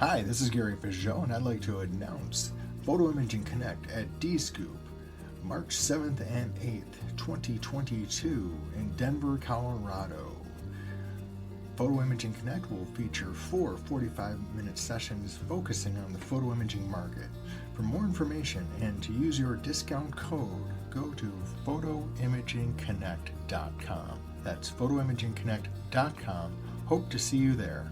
Hi, this is Gary Pageau, and I'd like to announce Photo Imaging Connect at D-Scoop, March 7th and 8th, 2022 in Denver, Colorado. Photo Imaging Connect will feature 4 45-minute sessions focusing on the photo imaging market. For more information and to use your discount code, go to photoimagingconnect.com. That's photoimagingconnect.com. Hope to see you there.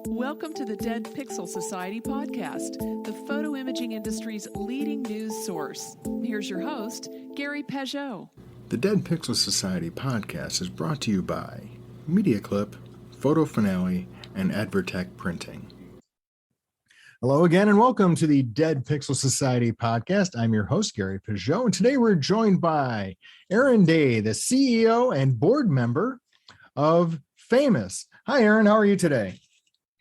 Welcome to the Dead Pixel Society podcast, the photo imaging industry's leading news source. Here's your host, Gary Pageau. The Dead Pixel Society podcast is brought to you by MediaClip, Photo Finale, and Advertech Printing. Hello again, and welcome to the Dead Pixel Society podcast. I'm your host, Gary Pageau, and today we're joined by Aaron Day, the CEO and board member of Famous. Hi, Aaron. How are you today?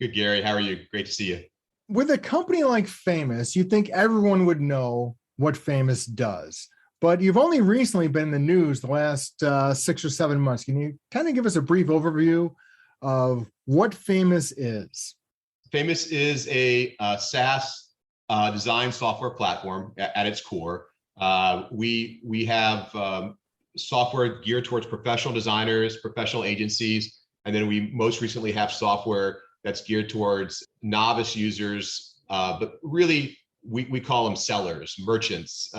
Good, Gary. How are you? Great to see you. With a company like Famous, you'd think everyone would know what Famous does, but you've only recently been in the news the last 6 or 7 months. Can you kind of give us a brief overview of what Famous is? Famous is a SaaS design software platform at its core. We have software geared towards professional designers, professional agencies, and then we most recently have software that's geared towards novice users, but really we call them sellers, merchants,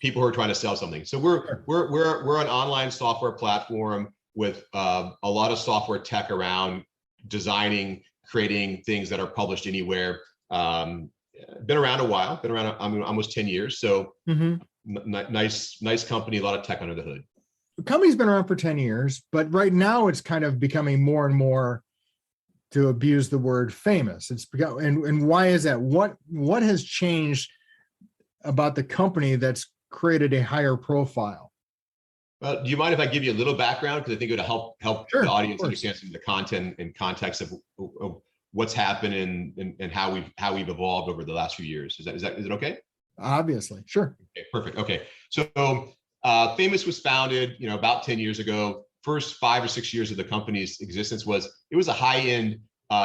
people who are trying to sell something. So we're an online software platform with a lot of software tech around designing, creating things that are published anywhere. Been around a while, almost 10 years. So nice company, a lot of tech under the hood. The company's been around for 10 years, but right now it's kind of becoming more and more, to abuse the word, famous. It's become, and why is that? What has changed about the company that's created a higher profile? Well, do you mind if I give you a little background? Because I think it would help Sure, the audience understand some of the content and context of what's happened and how we've evolved over the last few years. Is it okay? Obviously, sure. Okay, perfect. Okay, so Famous was founded, about 10 years ago. First 5 or 6 years of the company's existence was a high-end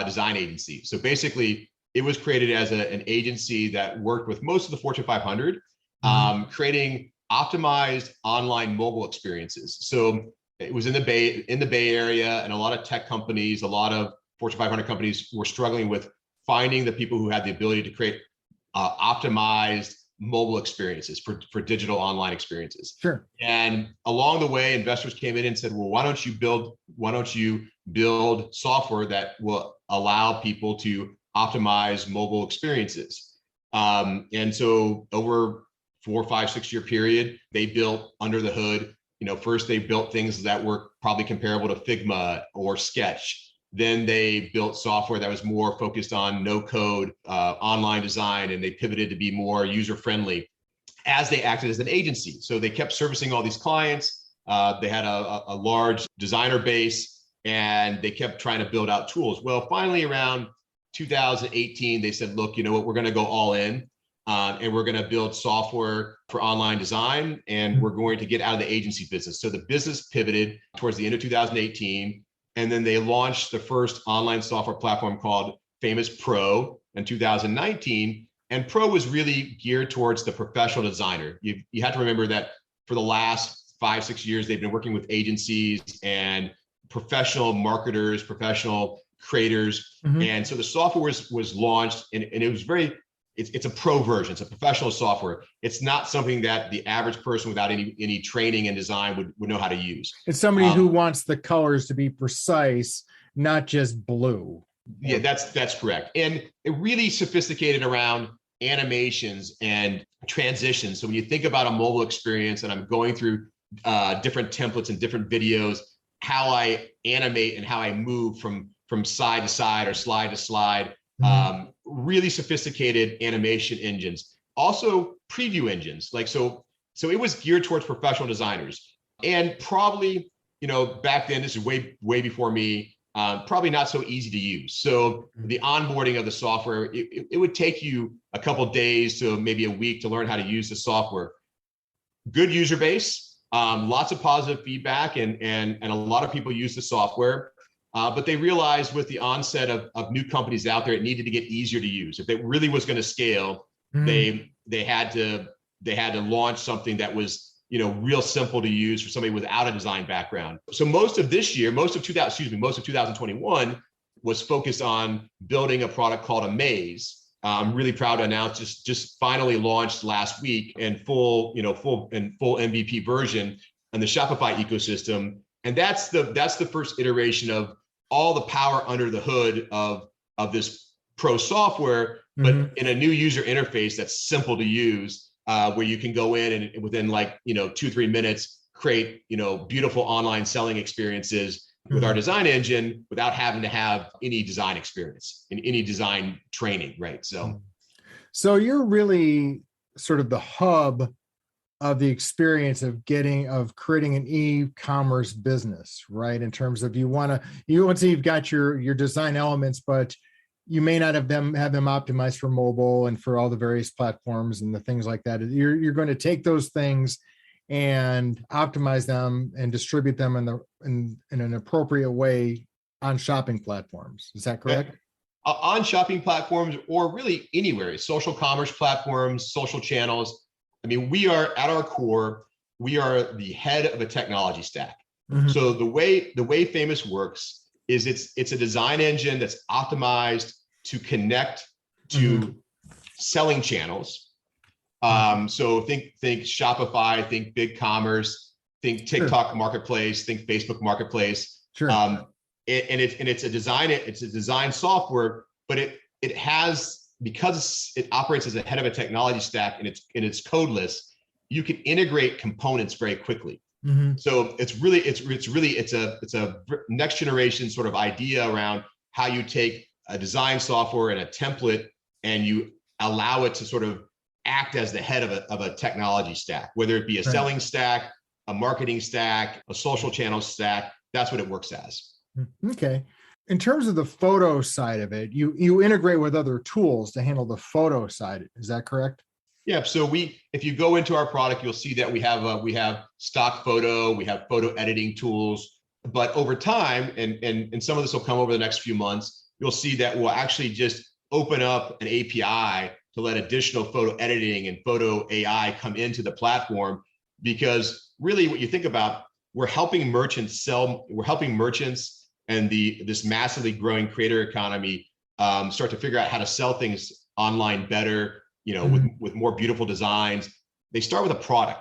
design agency. So basically, it was created as an agency that worked with most of the Fortune 500, creating optimized online mobile experiences. So it was in the Bay Area, and a lot of tech companies, a lot of Fortune 500 companies were struggling with finding the people who had the ability to create optimized mobile experiences for digital online experiences. Sure. And along the way, investors came in and said, well, why don't you build software that will allow people to optimize mobile experiences? And so over 4, 5, 6 year period, they built under the hood. First they built things that were probably comparable to Figma or Sketch. Then they built software that was more focused on no-code online design, and they pivoted to be more user-friendly as they acted as an agency. So they kept servicing all these clients. They had a large designer base, and they kept trying to build out tools. Well, finally, around 2018, they said, look, you know what, we're going to go all in, and we're going to build software for online design, and we're going to get out of the agency business. So the business pivoted towards the end of 2018. And then they launched the first online software platform called Famous Pro in 2019. And Pro was really geared towards the professional designer. You have to remember that for the last 5, 6 years, they've been working with agencies and professional marketers, professional creators. And so the software was launched, and it was it's a pro version. It's a professional software. It's not something that the average person without any training and design would know how to use. It's somebody who wants the colors to be precise, not just blue. Yeah, that's correct. And it really sophisticated around animations and transitions. So when you think about a mobile experience, and I'm going through different templates and different videos, how I animate and how I move from side to side or slide to slide, really sophisticated animation engines, also preview engines. So it was geared towards professional designers, and probably, back then, this is way before me, probably not so easy to use. So the onboarding of the software, it would take you a couple of days to maybe a week to learn how to use the software. Good user base, lots of positive feedback, and a lot of people use the software. But they realized with the onset of new companies out there, it needed to get easier to use. If it really was going to scale, they had to launch something that was, real simple to use for somebody without a design background. So most of 2021 was focused on building a product called Amaze. I'm really proud to announce just finally launched last week in full MVP version on the Shopify ecosystem. And that's the first iteration of all the power under the hood of this pro software, but in a new user interface that's simple to use, where you can go in and within 2-3 minutes create beautiful online selling experiences with our design engine without having to have any design experience and any design training, right? So you're really sort of the hub of the experience of creating an e-commerce business, right? In terms of you want to say you've got your design elements, but you may not have them optimized for mobile and for all the various platforms and the things like that. You're going to take those things and optimize them and distribute them in an appropriate way on shopping platforms. Is that correct? On shopping platforms, or really anywhere, social commerce platforms, social channels. I mean, we are at our core, we are the head of a technology stack. So the way Famous works is it's a design engine that's optimized to connect to selling channels. So think Shopify, think BigCommerce, think TikTok Marketplace, think Facebook Marketplace. And it's a design software, but it has, because it operates as a head of a technology stack and it's codeless, you can integrate components very quickly. So it's a next generation sort of idea around how you take a design software and a template and you allow it to sort of act as the head of a technology stack, whether it be a selling stack, a marketing stack, a social channel stack. That's what it works as. Okay. In terms of the photo side of it, you integrate with other tools to handle the photo side. Is that correct? Yeah. So if you go into our product, you'll see that we have stock photo, we have photo editing tools, but over time, and some of this will come over the next few months, you'll see that we'll actually just open up an API to let additional photo editing and photo AI come into the platform, because really what you think about, we're helping merchants and this massively growing creator economy start to figure out how to sell things online better, with more beautiful designs. They start with a product.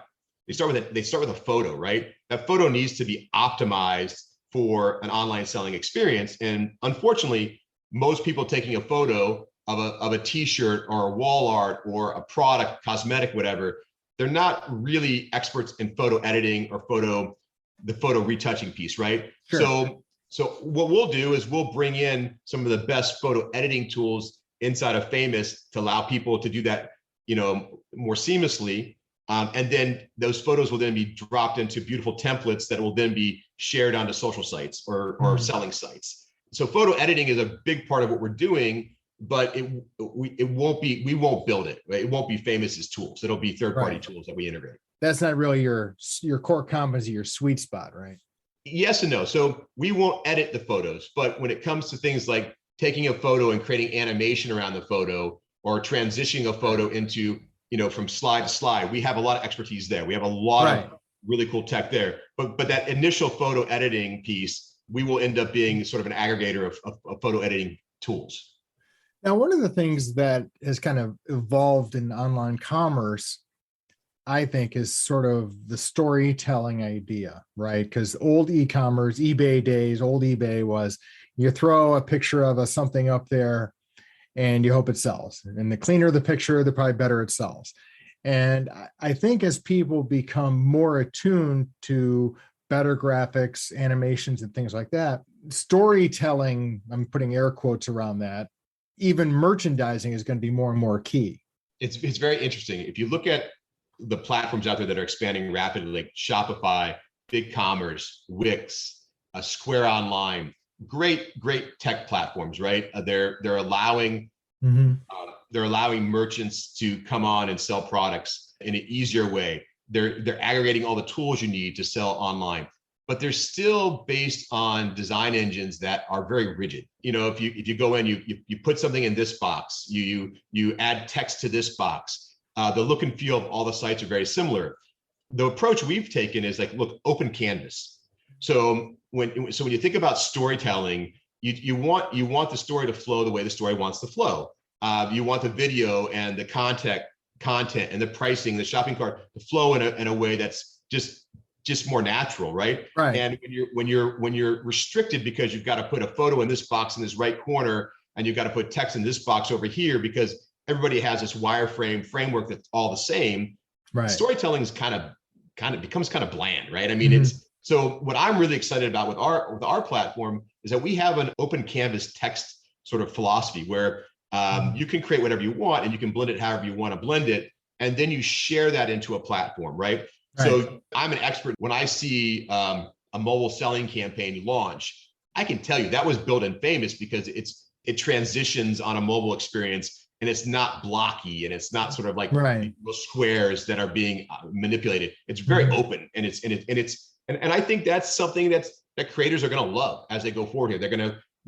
They start with a photo, right? That photo needs to be optimized for an online selling experience. And unfortunately, most people taking a photo of a t-shirt or a wall art or a product, cosmetic, whatever, they're not really experts in photo editing or the photo retouching piece, right? Sure. So what we'll do is we'll bring in some of the best photo editing tools inside of Famous to allow people to do that, more seamlessly. And then those photos will then be dropped into beautiful templates that will then be shared onto social sites or selling sites. So photo editing is a big part of what we're doing, but we won't build it, right? It won't be Famous's tools. It'll be third-party tools that we integrate. That's not really your core competency, your sweet spot, right? Yes and no. So we won't edit the photos, but when it comes to things like taking a photo and creating animation around the photo or transitioning a photo into, from slide to slide, we have a lot of expertise there. We have a lot of really cool tech there. But that initial photo editing piece, we will end up being sort of an aggregator of photo editing tools. Now, one of the things that has kind of evolved in online commerce, I think, is sort of the storytelling idea, right? Because old e-commerce, eBay days, old eBay was you throw a picture of something up there and you hope it sells. And the cleaner the picture, the probably better it sells. And I think as people become more attuned to better graphics, animations, and things like that, storytelling, I'm putting air quotes around that, even merchandising is going to be more and more key. It's very interesting. If you look at the platforms out there that are expanding rapidly, like Shopify, BigCommerce, Wix, Square Online, great tech platforms, right? They're allowing merchants to come on and sell products in an easier way. They're aggregating all the tools you need to sell online. but they're still based on design engines that are very rigid. If you go in, you put something in this box, you add text to this box. The look and feel of all the sites are very similar. The approach we've taken is like, look, open canvas. So when you think about storytelling, you want the story to flow the way the story wants to flow. You want the video and the content and the pricing, the shopping cart to flow in a way that's just more natural, right? Right. And when you're restricted because you've got to put a photo in this box in this right corner, and you've got to put text in this box over here because everybody has this wireframe framework that's all the same. Right. Storytelling is kind of becomes kind of bland, right? I mean, so what I'm really excited about with our platform is that we have an open canvas text sort of philosophy where you can create whatever you want and you can blend it however you want to blend it, and then you share that into a platform, right? So I'm an expert. When I see a mobile selling campaign launch, I can tell you that was built in Famous because it transitions on a mobile experience, and it's not blocky, and it's not sort of like squares that are being manipulated. It's very open, and and I think that's something that creators are going to love as they go forward here. They're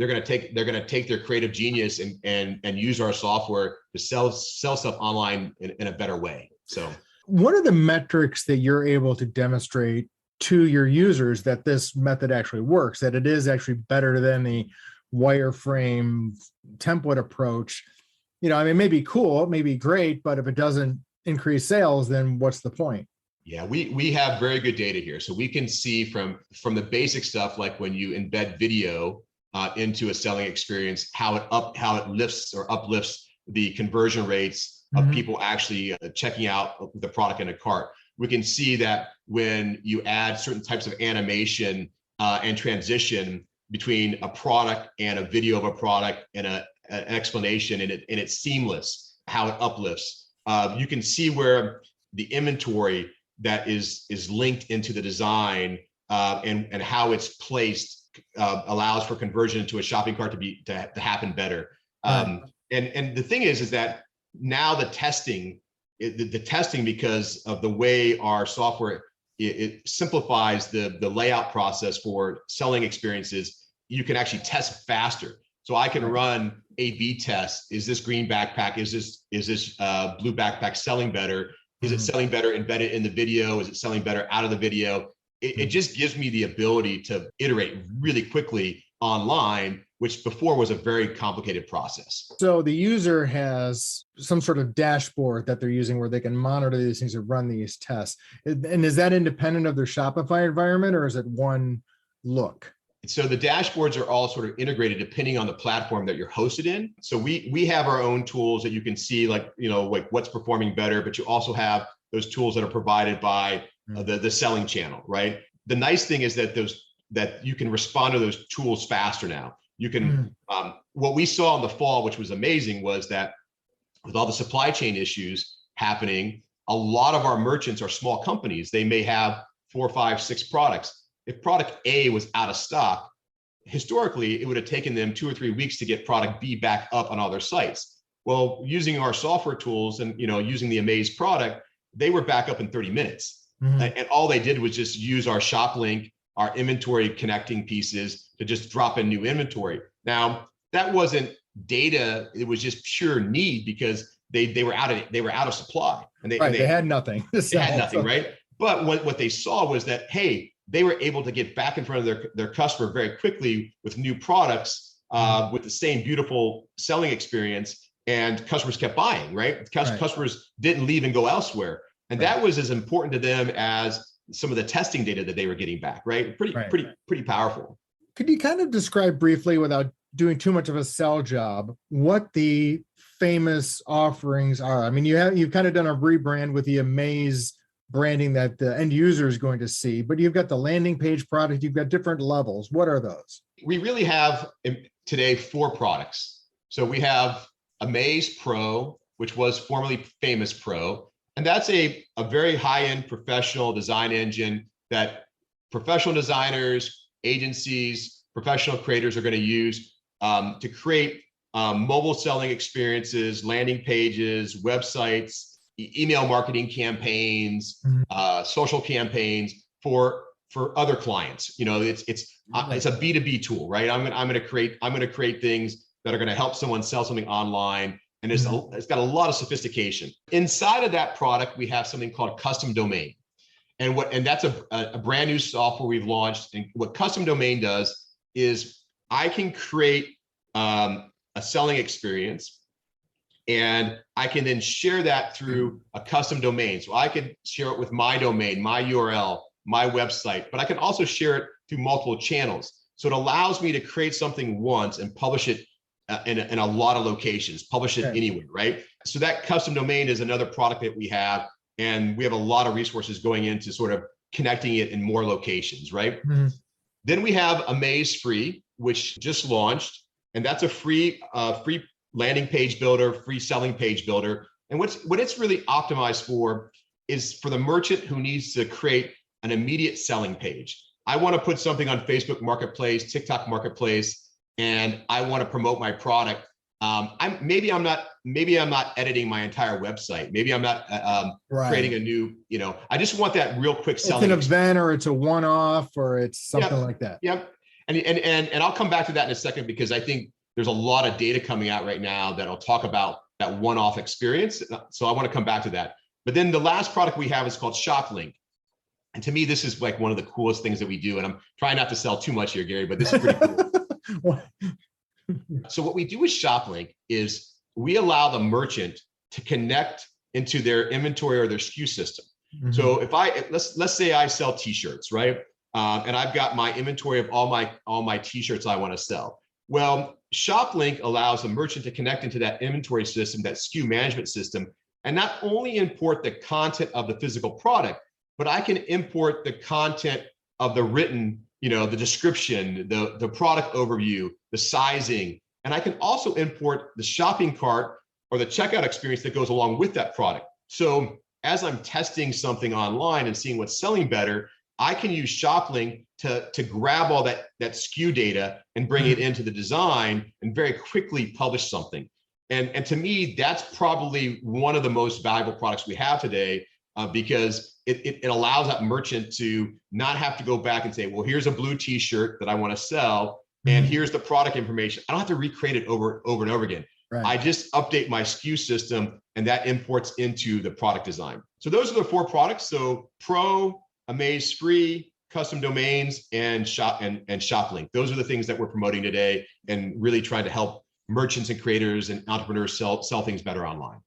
going to take their creative genius and use our software to sell stuff online in a better way. So one of the metrics that you're able to demonstrate to your users that this method actually works, that it is actually better than the wireframe template approach. It may be cool, it may be great, but if it doesn't increase sales, then what's the point? Yeah, we have very good data here. So we can see from the basic stuff, like when you embed video into a selling experience, how it lifts or uplifts the conversion rates of people actually checking out the product in a cart. We can see that when you add certain types of animation and transition between a product and a video of a product and an explanation, and it's seamless, how it uplifts. You can see where the inventory that is linked into the design and how it's placed allows for conversion into a shopping cart to happen better. And the thing is that now the testing, because of the way our software, it simplifies the layout process for selling experiences. You can actually test faster. So I can run A/B tests. Is this green backpack? Is this blue backpack selling better? Is it selling better embedded in the video? Is it selling better out of the video? It just gives me the ability to iterate really quickly online, which before was a very complicated process. So the user has some sort of dashboard that they're using where they can monitor these things and run these tests. And is that independent of their Shopify environment, or is it one look? So the dashboards are all sort of integrated depending on the platform that you're hosted in. So we have our own tools that you can see, like what's performing better, but you also have those tools that are provided by the selling channel, right? The nice thing is that you can respond to those tools faster now. You can, what we saw in the fall, which was amazing, was that with all the supply chain issues happening, a lot of our merchants are small companies. They may have 4, 5, 6 products. If product A was out of stock, historically, it would have taken them 2 or 3 weeks to get product B back up on all their sites. Well, using our software tools and using the Amaze product, they were back up in 30 minutes. And all they did was just use our shop link, our inventory connecting pieces to just drop in new inventory. Now, that wasn't data, it was just pure need because they were out of supply. And they had nothing. They had nothing, right? But what they saw was that, hey, they were able to get back in front of their customer very quickly with new products, with the same beautiful selling experience, and customers kept buying, right? Customers didn't leave and go elsewhere. And that was as important to them as some of the testing data that they were getting back, right? Pretty powerful. Could you kind of describe briefly, without doing too much of a sell job, what the Famous offerings are? I mean, you've kind of done a rebrand with the Amaze branding that the end user is going to see, but you've got the landing page product, you've got different levels. What are those? We really have today 4 products. So we have Amaze Pro, which was formerly Famous Pro. And that's a very high-end professional design engine that professional designers, agencies, professional creators are going to use to create mobile selling experiences, landing pages, websites, email marketing campaigns, social campaigns for for other clients. It's a B2B tool, right? I'm going to create things that are going to help someone sell something online. And it's got a lot of sophistication. Inside of that product, we have something called custom domain. And that's a brand new software we've launched. And what custom domain does is I can create a selling experience, and I can then share that through a custom domain. So I can share it with my domain, my URL, my website, but I can also share it through multiple channels. So it allows me to create something once and publish it in a lot of locations, publish it anywhere, right? So that custom domain is another product that we have, and we have a lot of resources going into sort of connecting it in more locations, right? Then we have Amaze Free, which just launched, and that's a free landing page builder, free selling page builder. And what it's really optimized for is for the merchant who needs to create an immediate selling page. I want to put something on Facebook Marketplace, TikTok Marketplace, and I want to promote my product. Maybe I'm not editing my entire website. Maybe I'm not creating a new, I just want that real quick selling. It's an event, or it's a one-off, or it's something like that. Yep. And I'll come back to that in a second, because I think there's a lot of data coming out right now that'll talk about that one-off experience. So I want to come back to that. But then the last product we have is called ShopLink. And to me, this is like one of the coolest things that we do. And I'm trying not to sell too much here, Gary, but this is pretty cool. So what we do with ShopLink is we allow the merchant to connect into their inventory or their SKU system. So if let's say I sell t-shirts, right? And I've got my inventory of all my t-shirts I want to sell. Well, ShopLink allows the merchant to connect into that inventory system, that SKU management system, and not only import the content of the physical product, but I can import the content of the written, the description, the product overview, the sizing, and I can also import the shopping cart or the checkout experience that goes along with that product. So as I'm testing something online and seeing what's selling better, I can use ShopLink to grab all that SKU data and bring it into the design and very quickly publish something. And to me, that's probably one of the most valuable products we have today, because it allows that merchant to not have to go back and say, well, here's a blue t-shirt that I want to sell, and here's the product information. I don't have to recreate it over and over again. Right. I just update my SKU system, and that imports into the product design. So those are the 4 products. So Pro, Amaze Free, custom domains, and ShopLink. Those are the things that we're promoting today, and really trying to help merchants and creators and entrepreneurs sell things better online.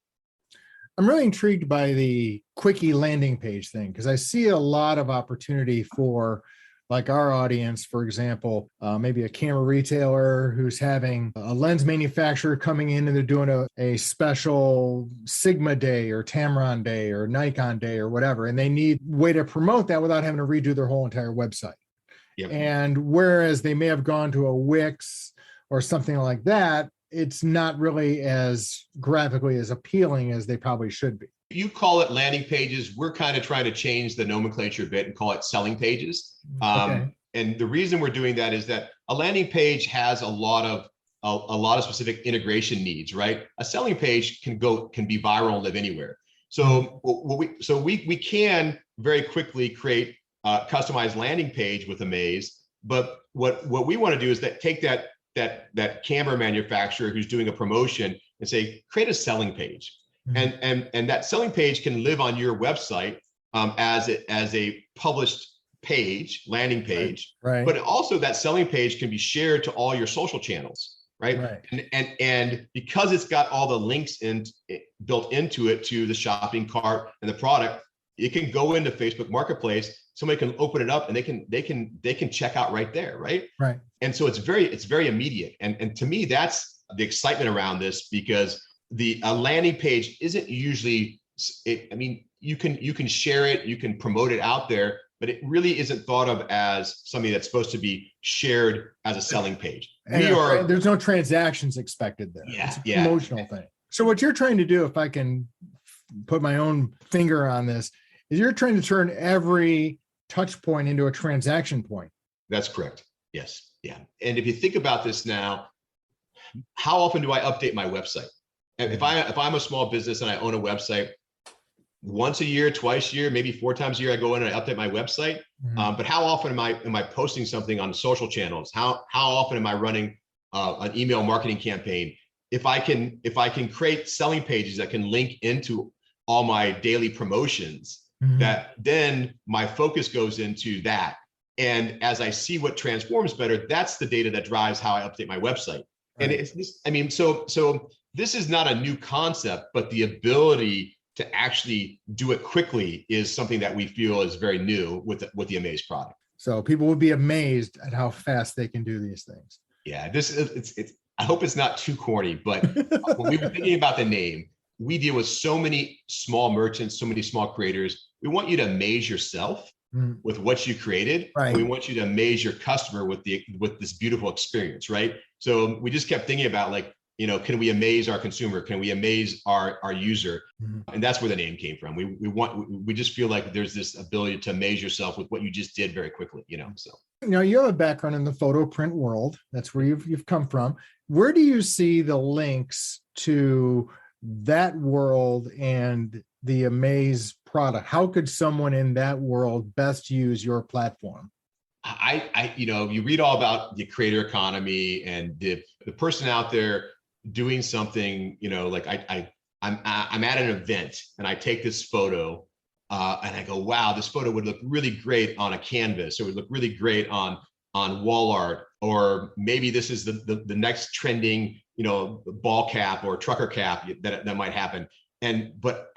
I'm really intrigued by the quickie landing page thing, because I see a lot of opportunity for, like, our audience, for example, maybe a camera retailer who's having a lens manufacturer coming in, and they're doing a special Sigma day or Tamron day or Nikon day or whatever, and they need a way to promote that without having to redo their whole entire website. Yep. And whereas they may have gone to a Wix or something like that, it's not really as graphically as appealing as they probably should be. You call it landing pages. We're kind of trying to change the nomenclature a bit and call it selling pages. And the reason we're doing that is that a landing page has a lot of specific integration needs, right? A selling page can be viral and live anywhere. So we can very quickly create a customized landing page with Amaze. But what we want to do is take that camera manufacturer who's doing a promotion and say, create a selling page. And that selling page can live on your website as a published page, landing page. Right. But also that selling page can be shared to all your social channels, right? And because it's got all the links built into it to the shopping cart and the product, it can go into Facebook Marketplace. Somebody can open it up and they can check out right there, right? Right. And so it's very immediate. And to me, that's the excitement around this, because a landing page isn't usually, you can share it, you can promote it out there, but it really isn't thought of as something that's supposed to be shared as a selling page. There's no transactions expected there. It's a promotional thing. So what you're trying to do, if I can put my own finger on this, is you're trying to turn every touch point into a transaction point. That's correct. Yes. Yeah. And if you think about this now, how often do I update my website? And if I'm a small business and I own a website, once a year, twice a year, maybe 4 times a year, I go in and I update my website. But how often am I posting something on social channels? How often am I running an email marketing campaign? If I can create selling pages that can link into all my daily promotions, that then my focus goes into that. And as I see what transforms better, that's the data that drives how I update my website. Right. And it's this, I mean, so this is not a new concept, but the ability to actually do it quickly is something that we feel is very new with the Amaze product. So people would be amazed at how fast they can do these things. Yeah, it's I hope it's not too corny, but when we were thinking about the name, we deal with so many small merchants, so many small creators. We want you to amaze yourself with what you created. Right. And we want you to amaze your customer with this beautiful experience, right? So we just kept thinking about, like, can we amaze our consumer? Can we amaze our user? And that's where the name came from. We just feel like there's this ability to amaze yourself with what you just did very quickly, so. You have a background in the photo print world. That's where you've come from. Where do you see the links to that world and the Amaze product? How could someone in that world best use your platform? You read all about the creator economy and the person out there doing something, like I'm at an event and I take this photo and I go, wow, this photo would look really great on a canvas, or would look really great on wall art, or maybe this is the next trending, ball cap or trucker cap that might happen. But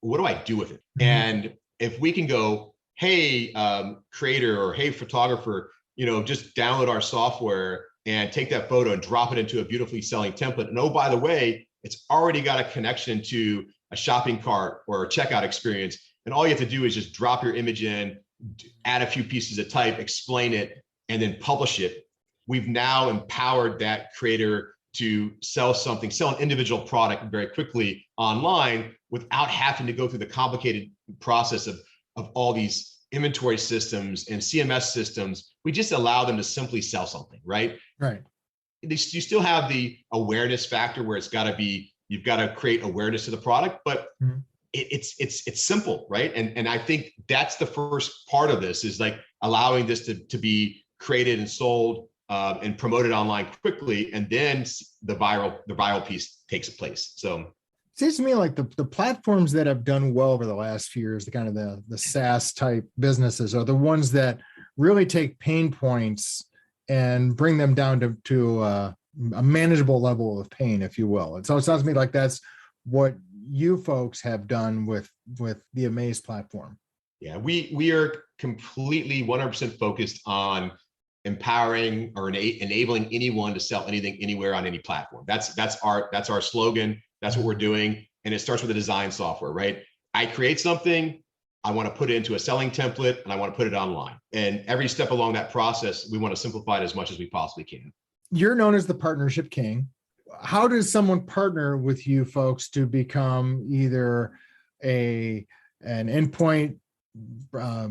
what do I do with it? And if we can go, hey, creator, or hey, photographer, just download our software and take that photo and drop it into a beautifully selling template. And oh, by the way, it's already got a connection to a shopping cart or a checkout experience. And all you have to do is just drop your image in, add a few pieces of type, explain it, and then publish it. We've now empowered that creator to sell an individual product very quickly online without having to go through the complicated process of all these inventory systems and CMS systems. We just allow them to simply sell something, right? Right. You still have the awareness factor where you've got to create awareness of the product, but it's simple, right? And I think that's the first part of this, is like allowing this to be created and sold and promoted online quickly, and then the viral piece takes place. So it seems to me like the platforms that have done well over the last few years, the kind of the SaaS type businesses, are the ones that really take pain points and bring them down to a manageable level of pain, if you will. And so it sounds to me like that's what you folks have done with the Amaze platform. Yeah, we are completely 100% focused on empowering or enabling anyone to sell anything, anywhere, on any platform. That's our slogan. That's what we're doing. And it starts with the design software, right? I create something, I want to put it into a selling template, and I want to put it online. And every step along that process, we want to simplify it as much as we possibly can. You're known as the partnership king. How does someone partner with you folks to become either an endpoint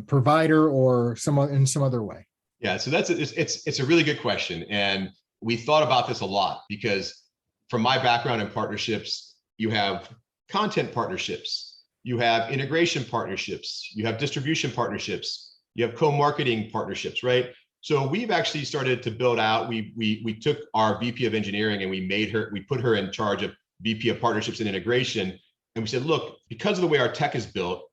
provider or in some other way? Yeah, so it's a really good question. And we thought about this a lot, because from my background in partnerships, you have content partnerships, you have integration partnerships, you have distribution partnerships, you have co-marketing partnerships, right? So we've actually started to build out, we took our VP of engineering and we put her in charge of VP of partnerships and integration. And we said, look, because of the way our tech is built,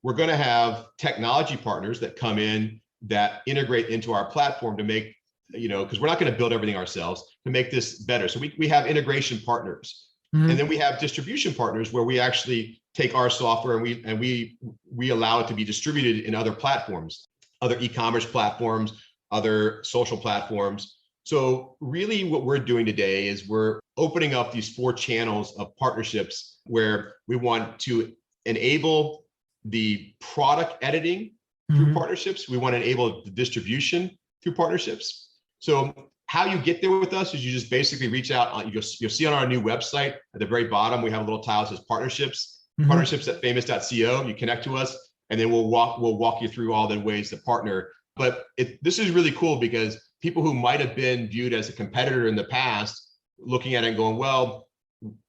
we're going to have technology partners that come in that integrate into our platform to make, because we're not going to build everything ourselves, to make this better. So we have integration partners. And then we have distribution partners where we actually take our software and we allow it to be distributed in other platforms, other e-commerce platforms, other social platforms. So really what we're doing today is we're opening up these 4 channels of partnerships where we want to enable the product editing through partnerships. We want to enable the distribution through partnerships. So how you get there with us is you just basically reach out. You'll see on our new website at the very bottom, we have a little tile that says partnerships, partnerships at famous.co. You connect to us, and then we'll walk you through all the ways to partner. But this is really cool, because people who might have been viewed as a competitor in the past, looking at it and going, well,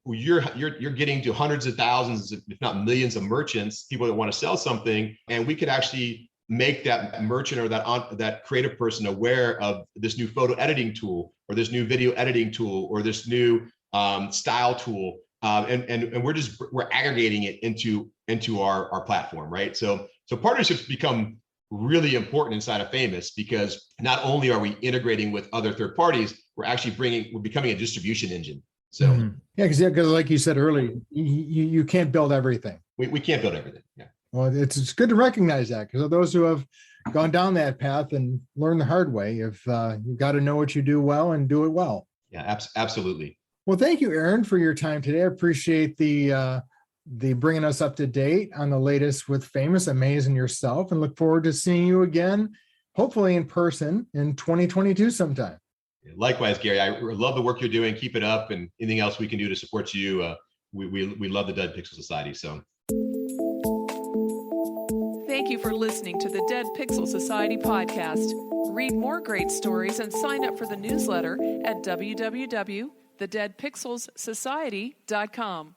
you're getting to hundreds of thousands, if not millions of merchants, people that want to sell something, and we could actually make that merchant or that creative person aware of this new photo editing tool, or this new video editing tool, or this new style tool, and we're aggregating it into our platform, right? So partnerships become really important inside of Famous, because not only are we integrating with other third parties, we're becoming a distribution engine. So yeah, because like you said earlier, you can't build everything. We can't build everything. Yeah. Well, it's good to recognize that, because of those who have gone down that path and learned the hard way, if you've got to know what you do well and do it well. Yeah, absolutely. Well, thank you, Aaron, for your time today. I appreciate the bringing us up to date on the latest with Famous, Amaze, and yourself, and look forward to seeing you again, hopefully in person in 2022 sometime. Likewise, Gary. I love the work you're doing. Keep it up, and anything else we can do to support you. We love the Dead Pixel Society. So. Thank you for listening to the Dead Pixel Society podcast. Read more great stories and sign up for the newsletter at www.thedeadpixelssociety.com.